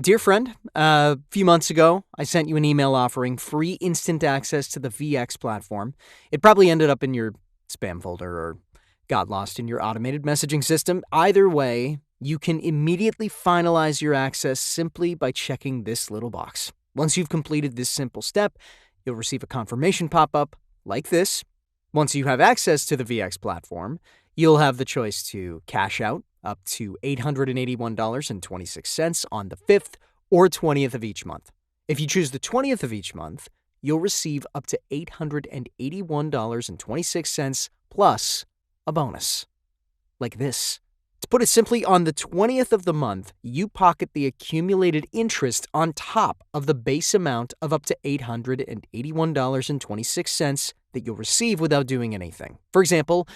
Dear friend, a few months ago, I sent you an email offering free instant access to the VX platform. It probably ended up in your spam folder or got lost in your automated messaging system. Either way, you can immediately finalize your access simply by checking this little box. Once you've completed this simple step, you'll receive a confirmation pop-up like this. Once you have access to the VX platform, you'll have the choice to cash out up to $881.26 on the 5th or 20th of each month. If you choose the 20th of each month, you'll receive up to $881.26 plus a bonus. Like this. To put it simply, on the 20th of the month, you pocket the accumulated interest on top of the base amount of up to $881.26 that you'll receive without doing anything. For example,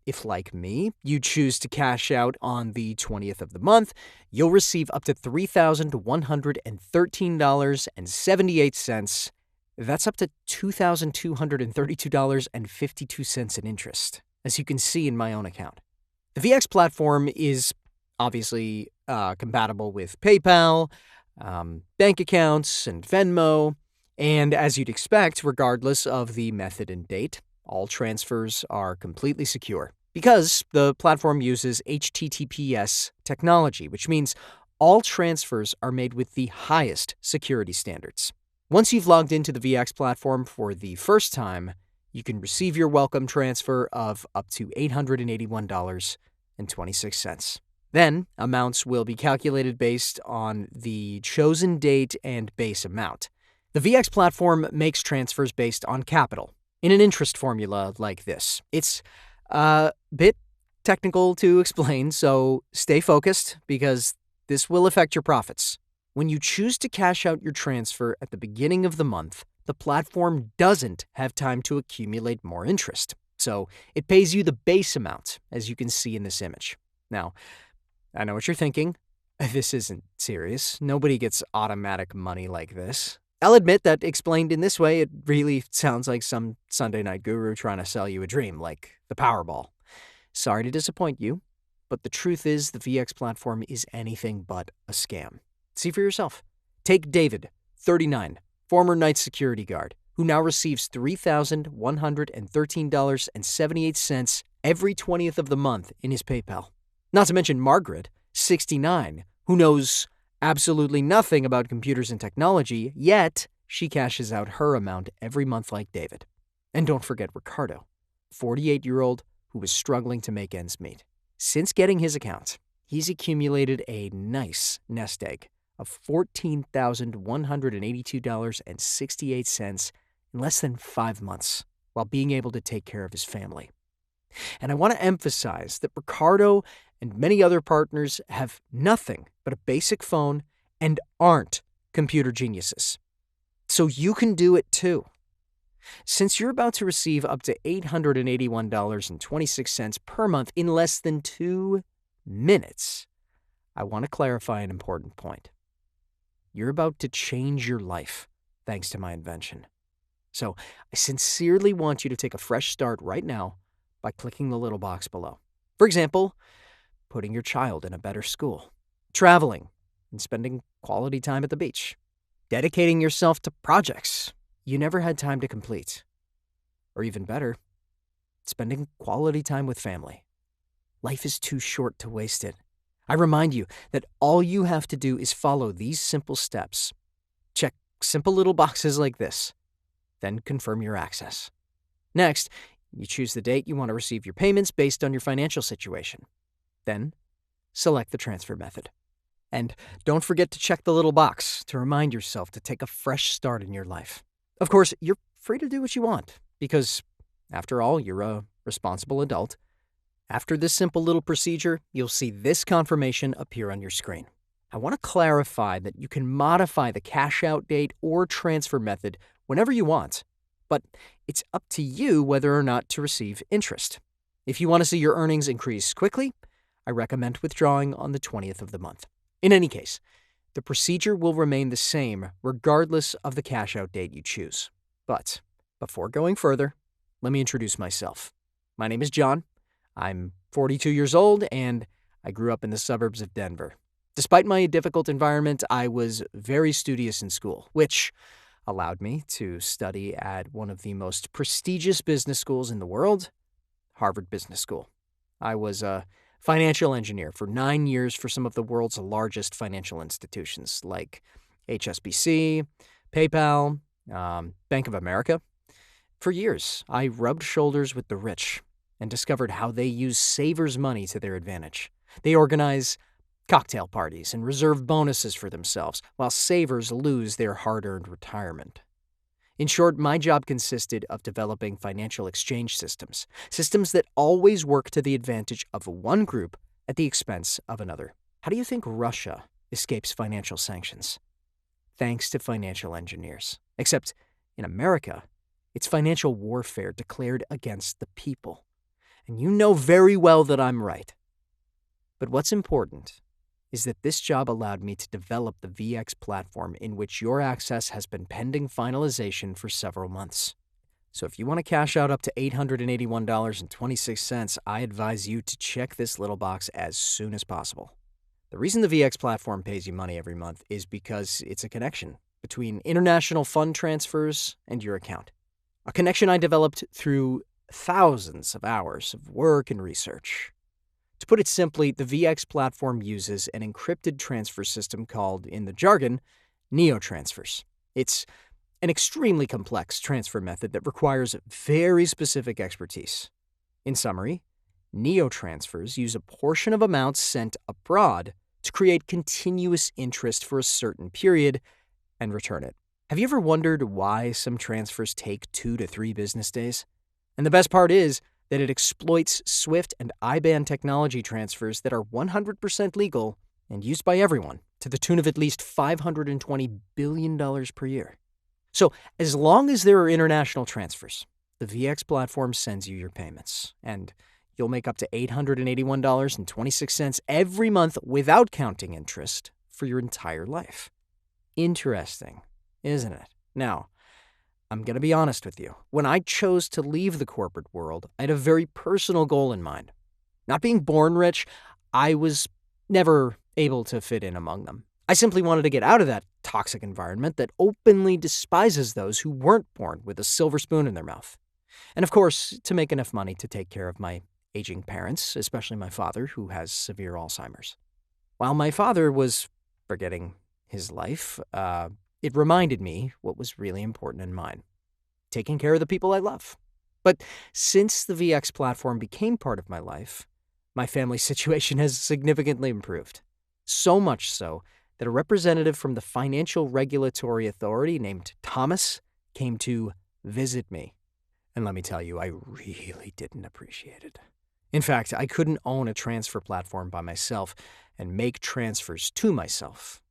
if, like me, you choose to cash out on the 20th of the month, you'll receive up to $3,113.78. That's up to $2,232.52 in interest, as you can see in my own account. The VX platform is obviously compatible with PayPal, bank accounts, and Venmo, and as you'd expect, regardless of the method and date, all transfers are completely secure because the platform uses HTTPS technology, which means all transfers are made with the highest security standards. Once you've logged into the VX platform for the first time, you can receive your welcome transfer of up to $881.26. Then, amounts will be calculated based on the chosen date and base amount. The VX platform makes transfers based on capital, in an interest formula like this. It's a bit technical to explain, so stay focused because this will affect your profits. When you choose to cash out your transfer at the beginning of the month, the platform doesn't have time to accumulate more interest. So it pays you the base amount, as you can see in this image. Now, I know what you're thinking. This isn't serious. Nobody gets automatic money like this. I'll admit that explained in this way, it really sounds like some Sunday night guru trying to sell you a dream, like the Powerball. Sorry to disappoint you, but the truth is the VX platform is anything but a scam. See for yourself. Take David, 39, former night security guard, who now receives $3,113.78 every 20th of the month in his PayPal. Not to mention Margaret, 69, who knows absolutely nothing about computers and technology, yet she cashes out her amount every month like David. And don't forget Ricardo, 48-year-old who was struggling to make ends meet. Since getting his account, he's accumulated a nice nest egg of $14,182.68 in less than 5 months while being able to take care of his family. And I want to emphasize that Ricardo and many other partners have nothing but a basic phone and aren't computer geniuses. So you can do it too. Since you're about to receive up to $881.26 per month in less than 2 minutes, I want to clarify an important point. You're about to change your life thanks to my invention. So I sincerely want you to take a fresh start right now by clicking the little box below. For example, putting your child in a better school, traveling and spending quality time at the beach, dedicating yourself to projects you never had time to complete, or even better, spending quality time with family. Life is too short to waste it. I remind you that all you have to do is follow these simple steps. Check simple little boxes like this, then confirm your access. Next, you choose the date you want to receive your payments based on your financial situation. Then, select the transfer method. And don't forget to check the little box to remind yourself to take a fresh start in your life. Of course, you're free to do what you want, because, after all, you're a responsible adult. After this simple little procedure, you'll see this confirmation appear on your screen. I want to clarify that you can modify the cash out date or transfer method whenever you want, but it's up to you whether or not to receive interest. If you want to see your earnings increase quickly, I recommend withdrawing on the 20th of the month. In any case, the procedure will remain the same regardless of the cash out date you choose. But before going further, let me introduce myself. My name is John. I'm 42 years old and I grew up in the suburbs of Denver. Despite my difficult environment, I was very studious in school, which allowed me to study at one of the most prestigious business schools in the world, Harvard Business School. I was a financial engineer for 9 years for some of the world's largest financial institutions like HSBC, PayPal, Bank of America. For years, I rubbed shoulders with the rich and discovered how they use savers' money to their advantage. They organize cocktail parties and reserve bonuses for themselves, while savers lose their hard-earned retirement. In short, my job consisted of developing financial exchange systems that always work to the advantage of one group at the expense of another. How do you think Russia escapes financial sanctions? Thanks to financial engineers. Except in America, it's financial warfare declared against the people. And you know very well that I'm right. But what's important is that this job allowed me to develop the VX platform in which your access has been pending finalization for several months. So if you want to cash out up to $881.26, I advise you to check this little box as soon as possible. The reason the VX platform pays you money every month is because it's a connection between international fund transfers and your account. A connection I developed through thousands of hours of work and research. To put it simply, the VX platform uses an encrypted transfer system called, in the jargon, NeoTransfers. It's an extremely complex transfer method that requires very specific expertise. In summary, NeoTransfers use a portion of amounts sent abroad to create continuous interest for a certain period and return it. Have you ever wondered why some transfers take 2 to 3 business days? And the best part is that it exploits SWIFT and IBAN technology transfers that are 100% legal and used by everyone, to the tune of at least $520 billion per year. So, as long as there are international transfers, the VX platform sends you your payments, and you'll make up to $881.26 every month without counting interest for your entire life. Interesting, isn't it? Now, I'm going to be honest with you. When I chose to leave the corporate world, I had a very personal goal in mind. Not being born rich, I was never able to fit in among them. I simply wanted to get out of that toxic environment that openly despises those who weren't born with a silver spoon in their mouth. And of course, to make enough money to take care of my aging parents, especially my father, who has severe Alzheimer's. While my father was forgetting his life, it reminded me what was really important in mine: taking care of the people I love. But since the VX platform became part of my life, my family situation has significantly improved. So much so that a representative from the Financial Regulatory Authority named Thomas came to visit me. And let me tell you, I really didn't appreciate it. In fact, I couldn't own a transfer platform by myself and make transfers to myself.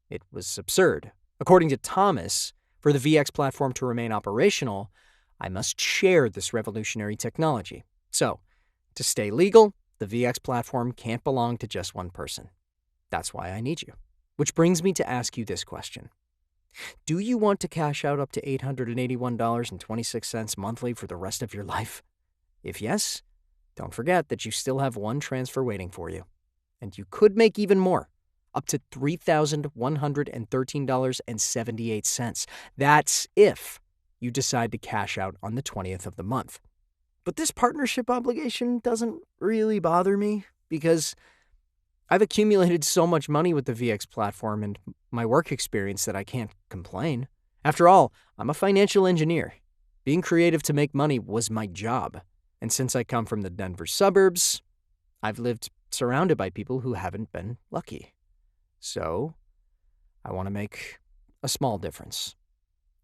It was absurd. According to Thomas, for the VX platform to remain operational, I must share this revolutionary technology. So, to stay legal, the VX platform can't belong to just one person. That's why I need you. Which brings me to ask you this question. Do you want to cash out up to $881.26 monthly for the rest of your life? If yes, don't forget that you still have one transfer waiting for you. And you could make even more, up to $3,113.78. That's if you decide to cash out on the 20th of the month. But this partnership obligation doesn't really bother me because I've accumulated so much money with the VX platform and my work experience that I can't complain. After all, I'm a financial engineer. Being creative to make money was my job. And since I come from the Denver suburbs, I've lived surrounded by people who haven't been lucky. So, I want to make a small difference.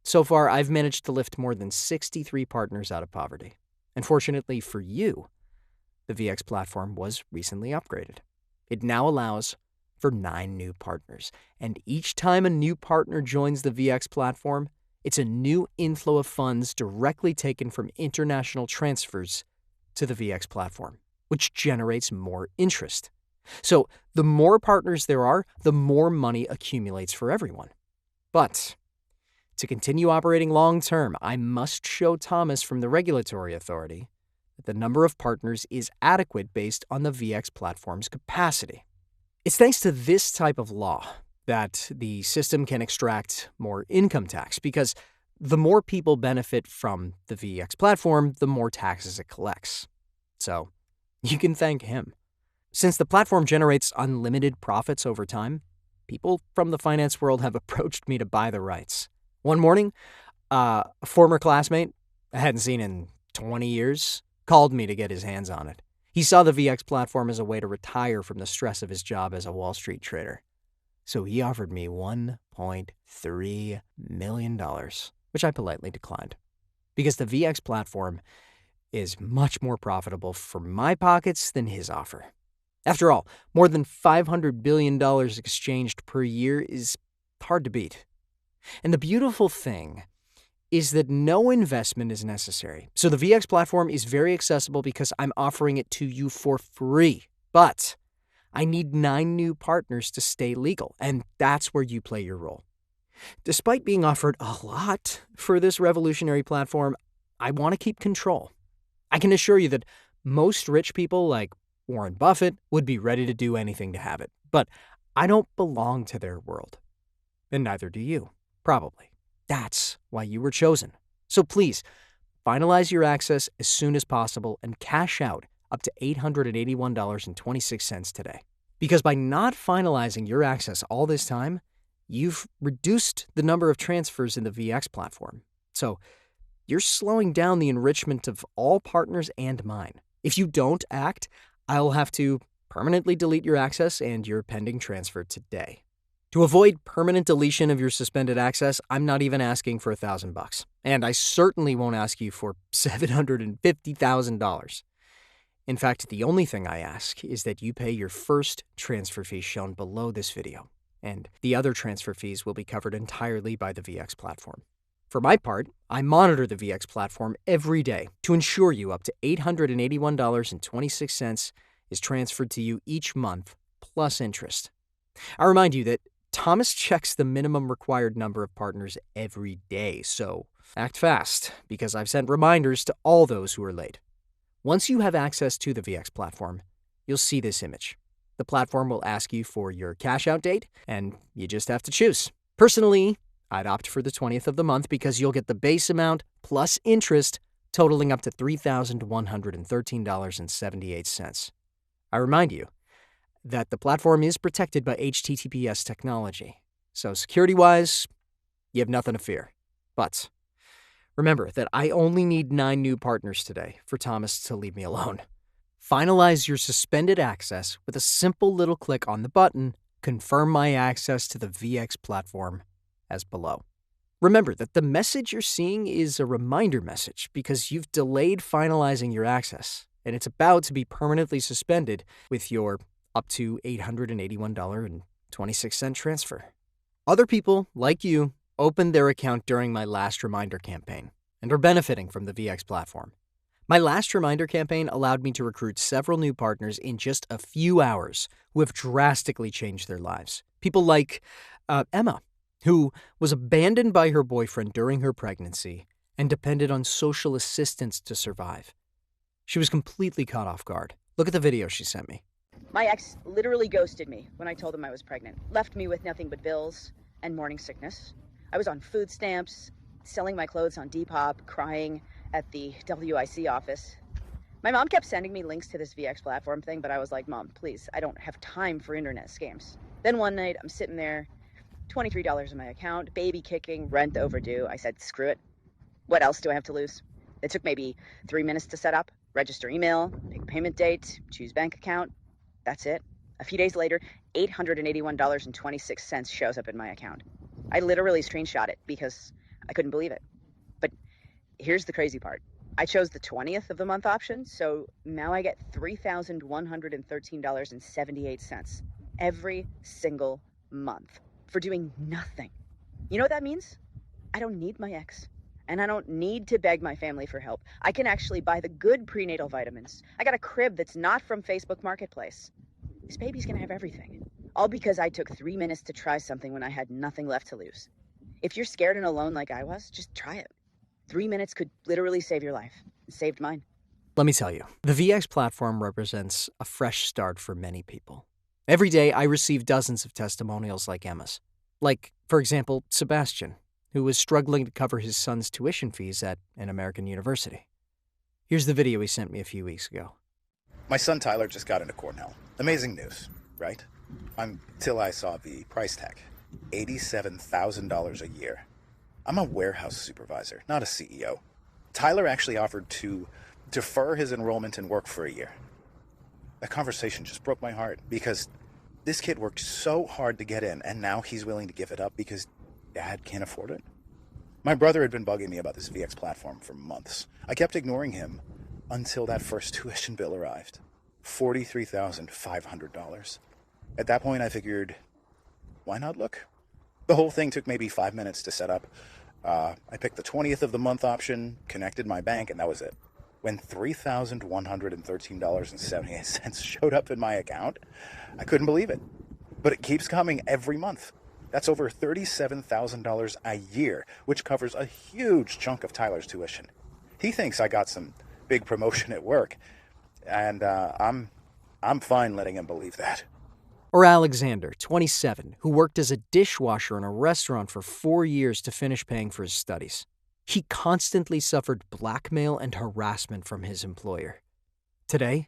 So far, I've managed to lift more than 63 partners out of poverty. And fortunately for you, the VX platform was recently upgraded. It now allows for 9 new partners. And each time a new partner joins the VX platform, it's a new inflow of funds directly taken from international transfers to the VX platform, which generates more interest. So the more partners there are, the more money accumulates for everyone. But to continue operating long-term, I must show Thomas from the regulatory authority that the number of partners is adequate based on the VX platform's capacity. It's thanks to this type of law that the system can extract more income tax because the more people benefit from the VEX platform, the more taxes it collects. So you can thank him. Since the platform generates unlimited profits over time, people from the finance world have approached me to buy the rights. One morning, a former classmate I hadn't seen in 20 years called me to get his hands on it. He saw the VX platform as a way to retire from the stress of his job as a Wall Street trader. So he offered me $1.3 million, which I politely declined. Because the VX platform is much more profitable for my pockets than his offer. After all, more than $500 billion exchanged per year is hard to beat. And the beautiful thing is that no investment is necessary. So the VX platform is very accessible because I'm offering it to you for free. But I need 9 new partners to stay legal, and that's where you play your role. Despite being offered a lot for this revolutionary platform, I want to keep control. I can assure you that most rich people like Warren Buffett would be ready to do anything to have it, but I don't belong to their world. And neither do you, probably. That's why you were chosen. So please, finalize your access as soon as possible and cash out up to $881.26 today. Because by not finalizing your access all this time, you've reduced the number of transfers in the VX platform. So you're slowing down the enrichment of all partners and mine. If you don't act, I'll have to permanently delete your access and your pending transfer today. To avoid permanent deletion of your suspended access, I'm not even asking for $1,000. And I certainly won't ask you for $750,000. In fact, the only thing I ask is that you pay your first transfer fee shown below this video, and the other transfer fees will be covered entirely by the VX platform. For my part, I monitor the VX platform every day to ensure you up to $881.26 is transferred to you each month, plus interest. I remind you that Thomas checks the minimum required number of partners every day, so act fast, because I've sent reminders to all those who are late. Once you have access to the VX platform, you'll see this image. The platform will ask you for your cash out date, and you just have to choose. Personally, I'd opt for the 20th of the month because you'll get the base amount plus interest totaling up to $3,113.78. I remind you that the platform is protected by HTTPS technology, so security-wise, you have nothing to fear. But remember that I only need 9 new partners today for Thomas to leave me alone. Finalize your suspended access with a simple little click on the button, Confirm my access to the VX platform, as below. Remember that the message you're seeing is a reminder message because you've delayed finalizing your access, and it's about to be permanently suspended with your up to $881.26 transfer. Other people, like you, opened their account during my last reminder campaign and are benefiting from the VX platform. My last reminder campaign allowed me to recruit several new partners in just a few hours who have drastically changed their lives. People like Emma, who was abandoned by her boyfriend during her pregnancy and depended on social assistance to survive. She was completely caught off guard. Look at the video she sent me. My ex literally ghosted me when I told him I was pregnant, left me with nothing but bills and morning sickness. I was on food stamps, selling my clothes on Depop, crying at the WIC office. My mom kept sending me links to this VX platform thing, but I was like, Mom, please, I don't have time for internet scams. Then one night, I'm sitting there, $23 in my account, baby kicking, rent overdue. I said, screw it. What else do I have to lose? It took maybe 3 minutes to set up, register email, pick payment date, choose bank account. That's it. A few days later, $881.26 shows up in my account. I literally screenshot it because I couldn't believe it. But here's the crazy part. I chose the 20th of the month option, so now I get $3,113.78 every single month for doing nothing. You know what that means? I don't need my ex, and I don't need to beg my family for help. I can actually buy the good prenatal vitamins. I got a crib that's not from Facebook Marketplace. This baby's gonna have everything, all because I took 3 minutes to try something when I had nothing left to lose. If you're scared and alone like I was, just try it. 3 minutes could literally save your life. It saved mine. Let me tell you, the VX platform represents a fresh start for many people. Every day, I receive dozens of testimonials like Emma's. Like, for example, Sebastian, who was struggling to cover his son's tuition fees at an American university. Here's the video he sent me a few weeks ago. My son Tyler just got into Cornell. Amazing news, right? Until I saw the price tag. $87,000 a year. I'm a warehouse supervisor, not a CEO. Tyler actually offered to defer his enrollment and work for a year. That conversation just broke my heart because this kid worked so hard to get in, and now he's willing to give it up because Dad can't afford it. My brother had been bugging me about this VX platform for months. I kept ignoring him until that first tuition bill arrived. $43,500. At that point, I figured, why not look? The whole thing took maybe 5 minutes to set up. I picked the 20th of the month option, connected my bank, and that was it. When $3,113.78 showed up in my account, I couldn't believe it. But it keeps coming every month. That's over $37,000 a year, which covers a huge chunk of Tyler's tuition. He thinks I got some big promotion at work, and I'm fine letting him believe that. Or Alexander, 27, who worked as a dishwasher in a restaurant for 4 years to finish paying for his studies. He constantly suffered blackmail and harassment from his employer. Today,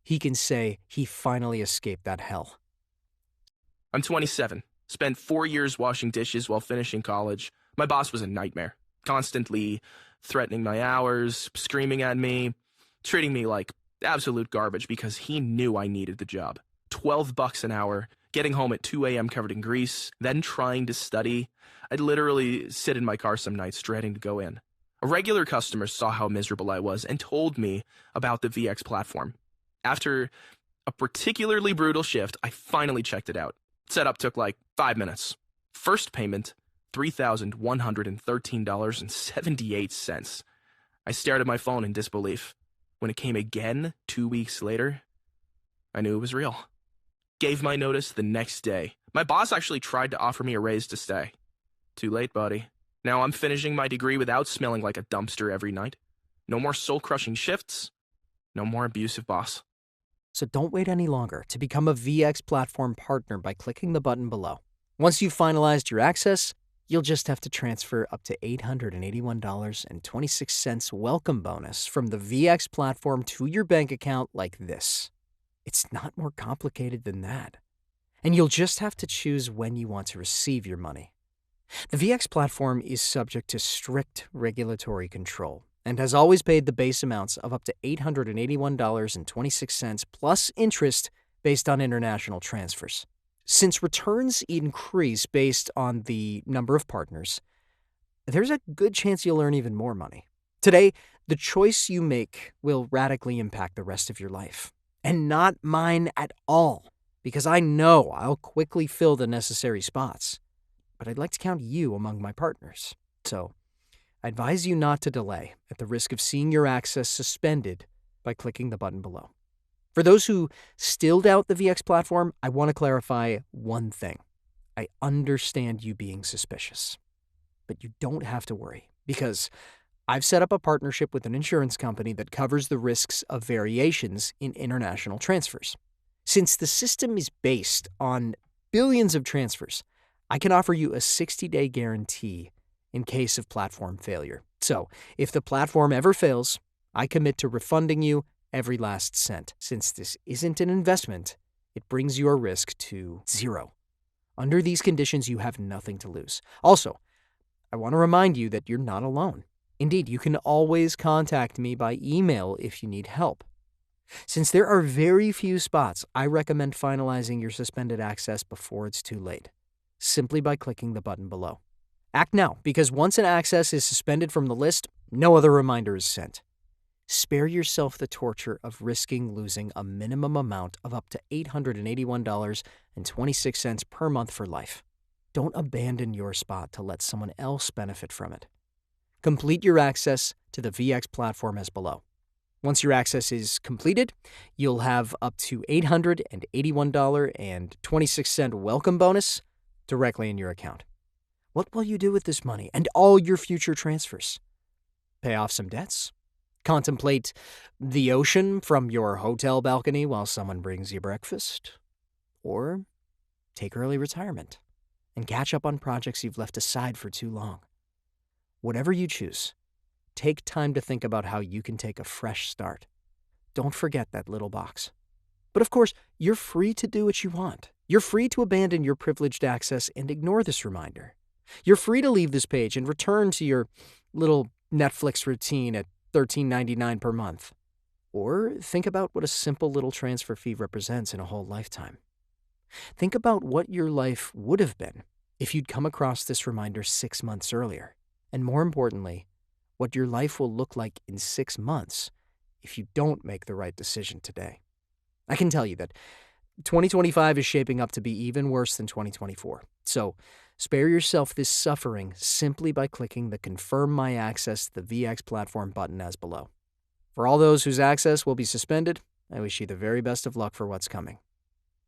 he can say he finally escaped that hell. I'm 27. Spent 4 years washing dishes while finishing college. My boss was a nightmare, constantly threatening my hours, screaming at me, treating me like absolute garbage because he knew I needed the job. $12 an hour, getting home at 2 a.m. covered in grease, then trying to study. I'd literally sit in my car some nights dreading to go in. A regular customer saw how miserable I was and told me about the VX platform. After a particularly brutal shift, I finally checked it out. Setup took like 5 minutes. First payment, $3,113.78. I stared at my phone in disbelief. When it came again 2 weeks later, I knew it was real. Gave my notice the next day. My boss actually tried to offer me a raise to stay. Too late, buddy. Now I'm finishing my degree without smelling like a dumpster every night. No more soul-crushing shifts. No more abusive boss. So don't wait any longer to become a VX platform partner by clicking the button below. Once you've finalized your access, you'll just have to transfer up to $881.26 welcome bonus from the VX platform to your bank account like this. It's not more complicated than that. And you'll just have to choose when you want to receive your money. The VX platform is subject to strict regulatory control and has always paid the base amounts of up to $881.26 plus interest based on international transfers. Since returns increase based on the number of partners, there's a good chance you'll earn even more money. Today, the choice you make will radically impact the rest of your life. And not mine at all, because I know I'll quickly fill the necessary spots. But I'd like to count you among my partners. So, I advise you not to delay at the risk of seeing your access suspended by clicking the button below. For those who still doubt the VX platform, I want to clarify one thing. I understand you being suspicious. But you don't have to worry, because I've set up a partnership with an insurance company that covers the risks of variations in international transfers. Since the system is based on billions of transfers, I can offer you a 60-day guarantee in case of platform failure. So, if the platform ever fails, I commit to refunding you every last cent. Since this isn't an investment, it brings your risk to zero. Under these conditions, you have nothing to lose. Also, I want to remind you that you're not alone. Indeed, you can always contact me by email if you need help. Since there are very few spots, I recommend finalizing your suspended access before it's too late, simply by clicking the button below. Act now, because once an access is suspended from the list, no other reminder is sent. Spare yourself the torture of risking losing a minimum amount of up to $881.26 per month for life. Don't abandon your spot to let someone else benefit from it. Complete your access to the VX platform as below. Once your access is completed, you'll have up to $881.26 welcome bonus directly in your account. What will you do with this money and all your future transfers? Pay off some debts? Contemplate the ocean from your hotel balcony while someone brings you breakfast? Or take early retirement and catch up on projects you've left aside for too long. Whatever you choose, take time to think about how you can take a fresh start. Don't forget that little box. But of course, you're free to do what you want. You're free to abandon your privileged access and ignore this reminder. You're free to leave this page and return to your little Netflix routine at $13.99 per month. Or think about what a simple little transfer fee represents in a whole lifetime. Think about what your life would have been if you'd come across this reminder 6 months earlier. And more importantly, what your life will look like in 6 months if you don't make the right decision today. I can tell you that 2025 is shaping up to be even worse than 2024. So spare yourself this suffering simply by clicking the Confirm My Access to the VX platform button as below. For all those whose access will be suspended, I wish you the very best of luck for what's coming.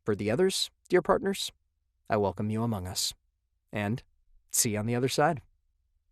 For the others, dear partners, I welcome you among us. And see you on the other side.